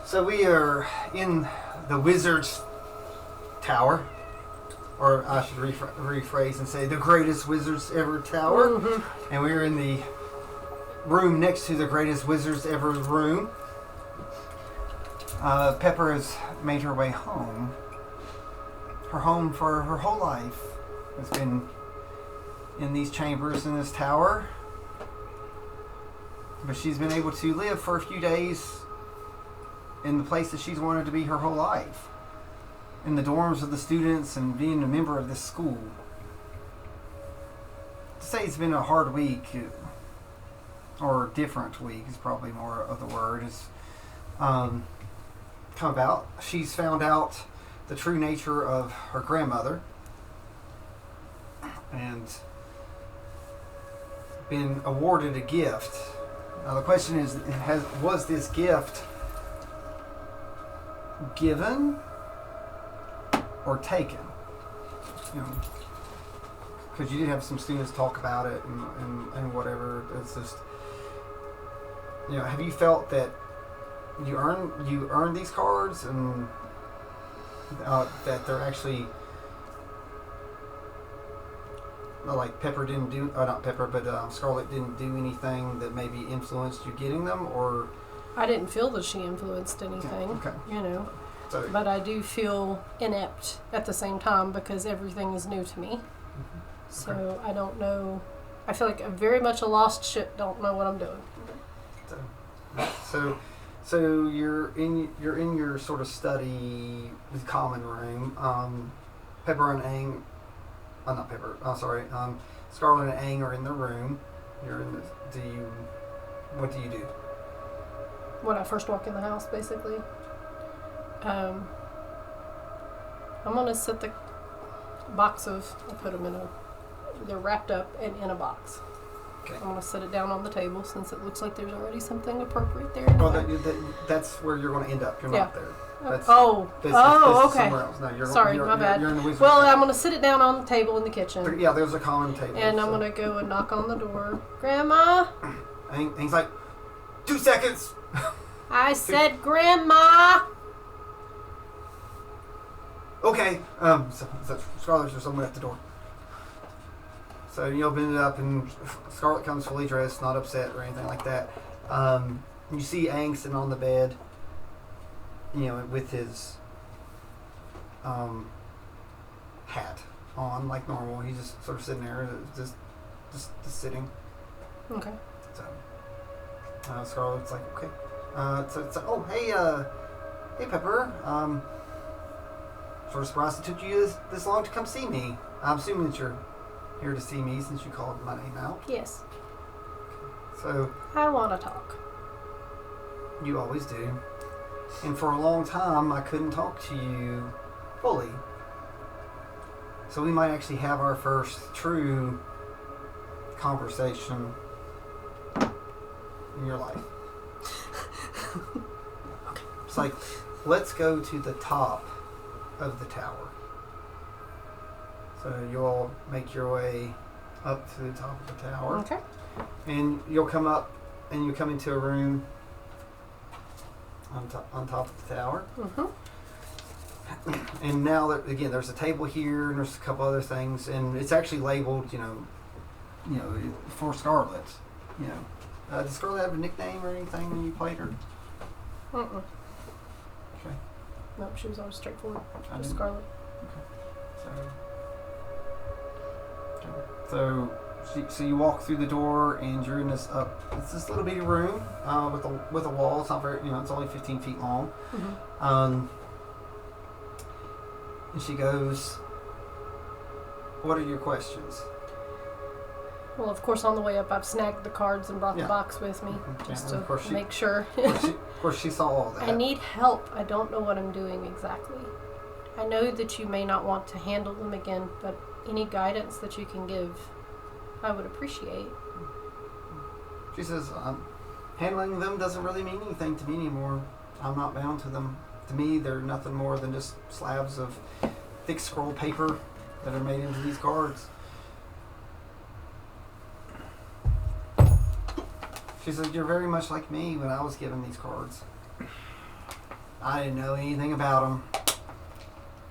So we are in the Wizard's Tower, or I should rephrase and say the greatest Wizard's ever tower. Mm-hmm. And we're in the room next to the greatest Wizard's ever room. Pepper has made her way home. Her home for her whole life has been in these chambers in this tower. But she's been able to live for a few days in the place that she's wanted to be her whole life. In the dorms of the students and being a member of this school. To say it's been a hard week, or different week is probably more of the word, is come about. She's found out the true nature of her grandmother and been awarded a gift. Now the question is, was this gift given or taken? You know, because you did have some students talk about it and whatever. It's just, you know, have you felt that you earn these cards and that they're actually like Pepper didn't do, not Pepper, but Scarlett didn't do anything that maybe influenced you getting them, or? I didn't feel that she influenced anything. Okay. You know. So, but I do feel inept at the same time because everything is new to me. Mm-hmm. So I don't know. I feel like I'm very much a lost ship. Don't know what I'm doing. So you're in your sort of study common room. Pepper and Aang. Not Pepper. Scarlett and Aang are in the room. You're in the. What do you do? When I first walk in the house, basically. I'm gonna set the box of. I put them in a. They're wrapped up and in a box. Okay. I'm gonna set it down on the table since it looks like there's already something appropriate there. Oh, that's where you're going to end up. You're not there. That's, okay. Somewhere else. No, Sorry, my bad. You're in the Wizard's Well, table. I'm going to sit it down on the table in the kitchen. Yeah, there's a common table. And I'm going to go and knock on the door. Grandma? And he's like, 2 seconds. I said, Grandma. Okay. So Scarlett's or someone at the door. So you open it up, and Scarlett comes fully dressed, not upset or anything like that. You see Aang sitting on the bed, you know, with his hat on like normal. He's just sort of sitting there, just sitting. Okay. So Scarlett's like, okay. So oh hey Pepper. Sort of surprised it took you this long to come see me. I'm assuming that you're here to see me since you called my name out. Yes. Okay. So I want to talk. You always do. And for a long time, I couldn't talk to you fully. So we might actually have our first true conversation in your life. Okay. It's like, let's go to the top of the tower. So you'll make your way up to the top of the tower. Okay. And you'll come up and you come into a room on top of the tower. Mm-hmm. And now, again, there's a table here and there's a couple other things. And it's actually labeled, you know, for Scarlett. You know. Does Scarlett have a nickname or anything when you played her? Mm-mm. Okay. Nope, she was always straightforward. Just Scarlett. Okay. So you walk through the door and you're in this it's this little bitty room with a wall. It's not very, it's only 15 feet long. Mm-hmm. And she goes, "What are your questions?" Well, of course, on the way up, I've snagged the cards and brought the box with me just to make sure. Of course, she saw all that. I need help. I don't know what I'm doing exactly. I know that you may not want to handle them again, but any guidance that you can give, I would appreciate. She says, handling them doesn't really mean anything to me anymore. I'm not bound to them. To me, they're nothing more than just slabs of thick scroll paper that are made into these cards. She said, "You're very much like me when I was given these cards." I didn't know anything about them.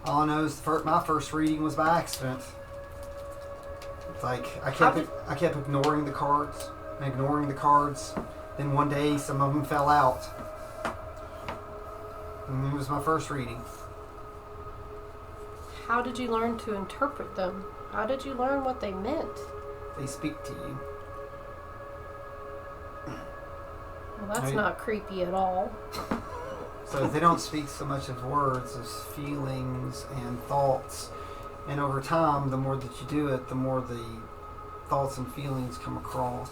All I know is my first reading was by accident. It's like I kept ignoring the cards and ignoring the cards. Then one day some of them fell out. And it was my first reading. How did you learn to interpret them? How did you learn what they meant? They speak to you. Well, that's not creepy at all. So they don't speak so much of words as feelings and thoughts. And over time, the more that you do it, the more the thoughts and feelings come across.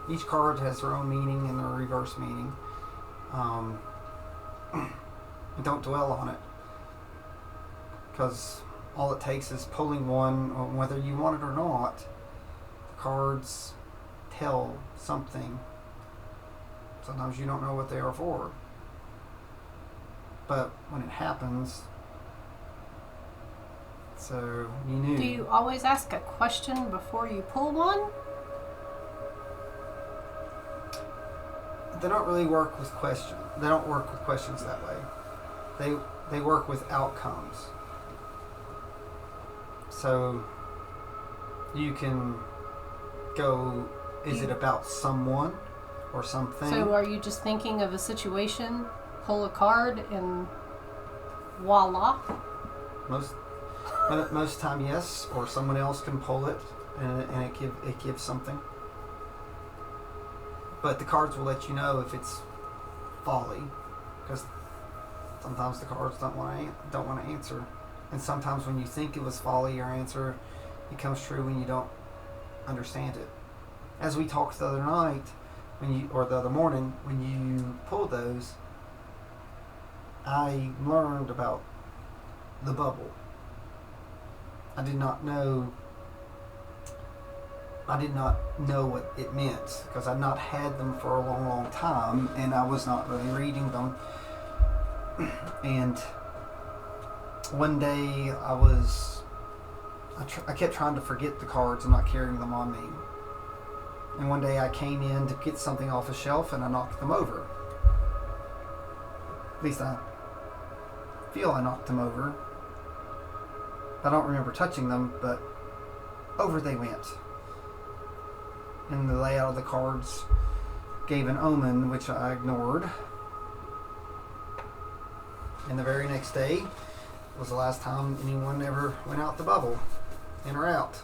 Each card has their own meaning and their reverse meaning. Don't dwell on it. Because all it takes is pulling one, whether you want it or not. The cards tell something. Sometimes you don't know what they are for. But when it happens, so you knew. Do you always ask a question before you pull one? They don't really work with questions. They don't work with questions that way. They work with outcomes. So you can go, is it about someone or something? So are you just thinking of a situation, pull a card, and voila? Most time, yes, or someone else can pull it, and it gives something. But the cards will let you know if it's folly, because sometimes the cards don't want to answer, and sometimes when you think it was folly, your answer becomes true when you don't understand it. As we talked the other night, or the other morning, when you pulled those, I learned about the bubble. I did not know what it meant because I'd not had them for a long, long time, and I was not really reading them. And one day I kept trying to forget the cards and not carrying them on me. And one day I came in to get something off a shelf and I knocked them over. At least I feel I knocked them over. I don't remember touching them, but over they went. And the layout of the cards gave an omen, which I ignored. And the very next day was the last time anyone ever went out the bubble, in or out.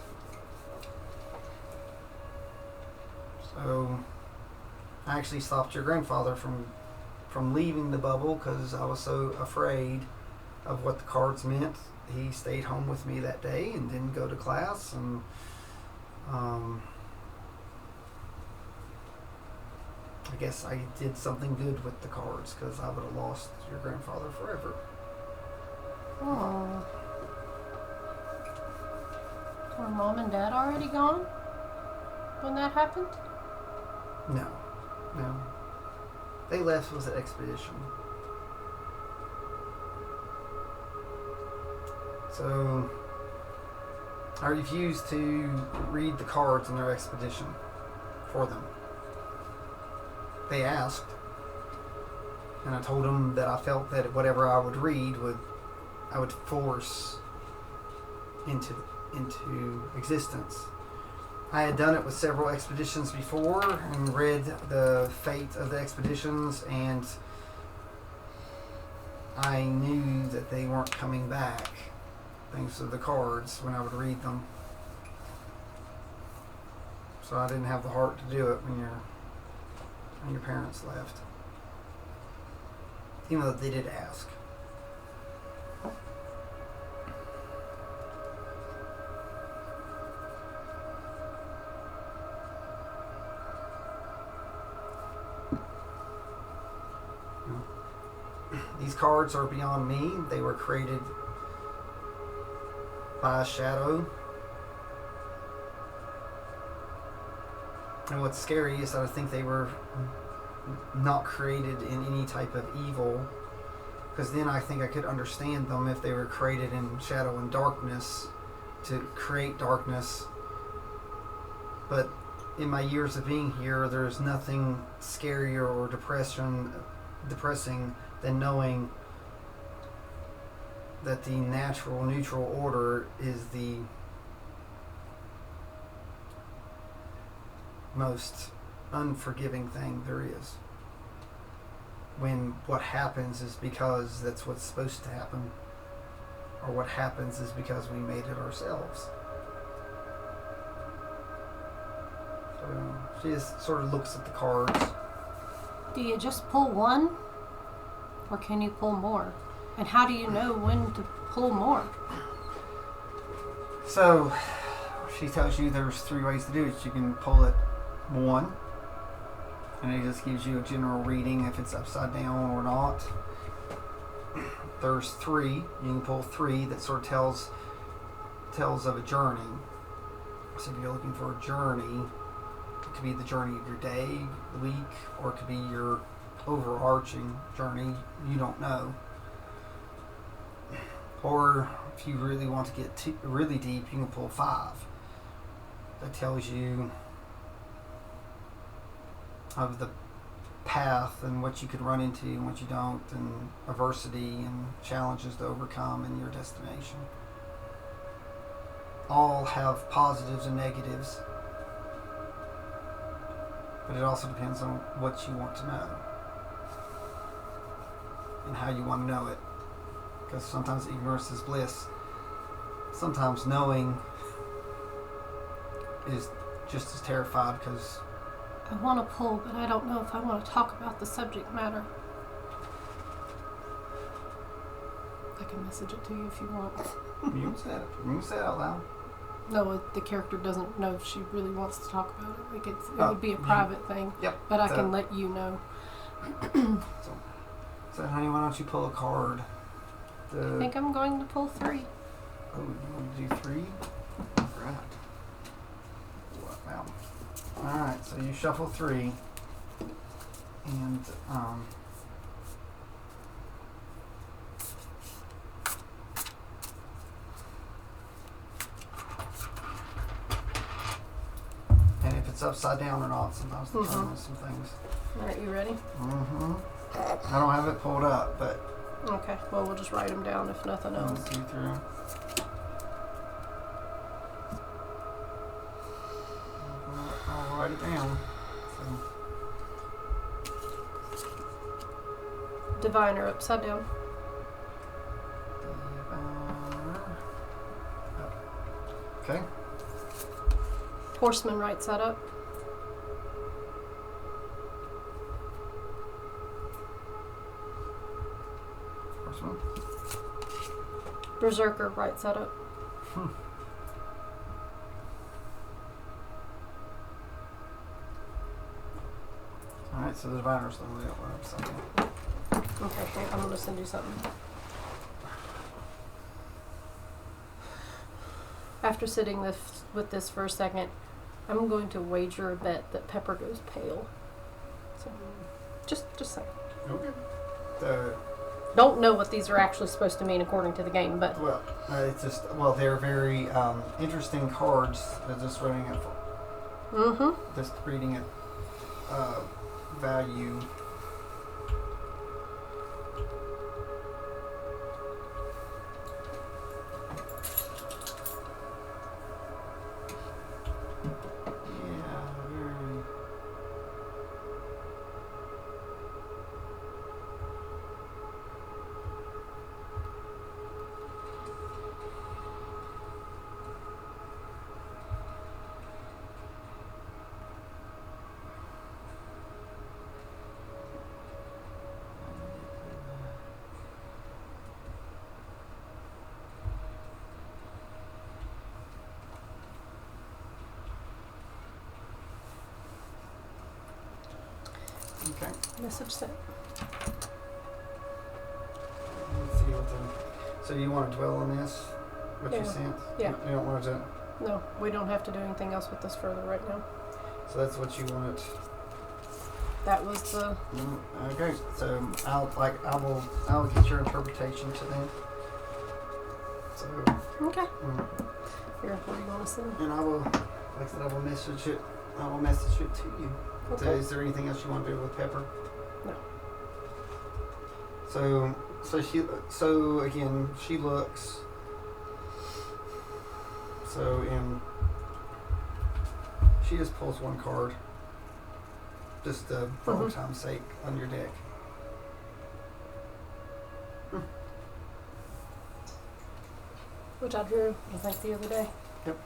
So I actually stopped your grandfather from leaving the bubble because I was so afraid of what the cards meant. He stayed home with me that day and didn't go to class, and I guess I did something good with the cards because I would have lost your grandfather forever. Oh. Were Mom and Dad already gone when that happened? No. They left with an expedition. So I refused to read the cards in their expedition for them. They asked, and I told them that I felt that whatever I would read I would force into existence. I had done it with several expeditions before and read the fate of the expeditions, and I knew that they weren't coming back thanks to the cards when I would read them. So I didn't have the heart to do it when your parents left. Even though they did ask. These cards are beyond me. They were created by a shadow. And what's scary is that I think they were not created in any type of evil, because then I think I could understand them if they were created in shadow and darkness to create darkness. But in my years of being here, there's nothing scarier or depressing than knowing that the natural neutral order is the most unforgiving thing there is. When what happens is because that's what's supposed to happen, or what happens is because we made it ourselves. So she just sort of looks at the cards. Do you just pull one? Or can you pull more? And how do you know when to pull more? So she tells you there's 3 ways to do it. You can pull it 1, and it just gives you a general reading if it's upside down or not. There's 3. You can pull 3 that sort of tells of a journey. So if you're looking for a journey, it could be the journey of your day, the week, or it could be your overarching journey. You don't know. Or if you really want to get really deep, you can pull 5. That tells you of the path and what you could run into and what you don't, and adversity and challenges to overcome in your destination. All have positives and negatives, but it also depends on what you want to know and how you want to know it, because sometimes ignorance is bliss. Sometimes knowing is just as terrified, because I want to pull, but I don't know if I want to talk about the subject matter. I can message it to you if you want. you can say it out loud. No, the character doesn't know if she really wants to talk about it. Like it would be a private thing. Yep. But I can let you know. So, honey, why don't you pull a card? I think I'm going to pull 3. Oh, you want to do 3? Right. Wow. Alright, so you shuffle 3. And, and if it's upside down or not, sometimes determines some things. Alright, you ready? Mm-hmm. I don't have it pulled up, but... Okay, well, we'll just write them down if nothing else. 1, 2, 3. I'll write it down. So. Diviner upside down. Okay. Horseman right side up. Horseman. Berserker right side up. Alright, so the diviner's the only one upside down. Okay, I'm going to send you something. After sitting with this for a second, I'm going to wager a bet that Pepper goes pale. So, just saying. Okay. Don't know what these are actually supposed to mean according to the game, but... Well, it's just... Well, they're very interesting cards. They're just running it for... Mm-hmm. Just reading it. Value... Okay. Message sent. Let's see what the... So you want to dwell on this? What you sent? Yeah. You don't want to... No, we don't have to do anything else with this further right now. So that's what you want. That was the... Okay. So I'll get your interpretation to them. So... Okay. Here, what do you want to send? And I will, like I said, I will message it to you. Okay. So is there anything else you want to do with Pepper? No. So So again, she looks. So she just pulls one card, just for old time's sake, on your deck. Which I drew, I think, the other day. Yep.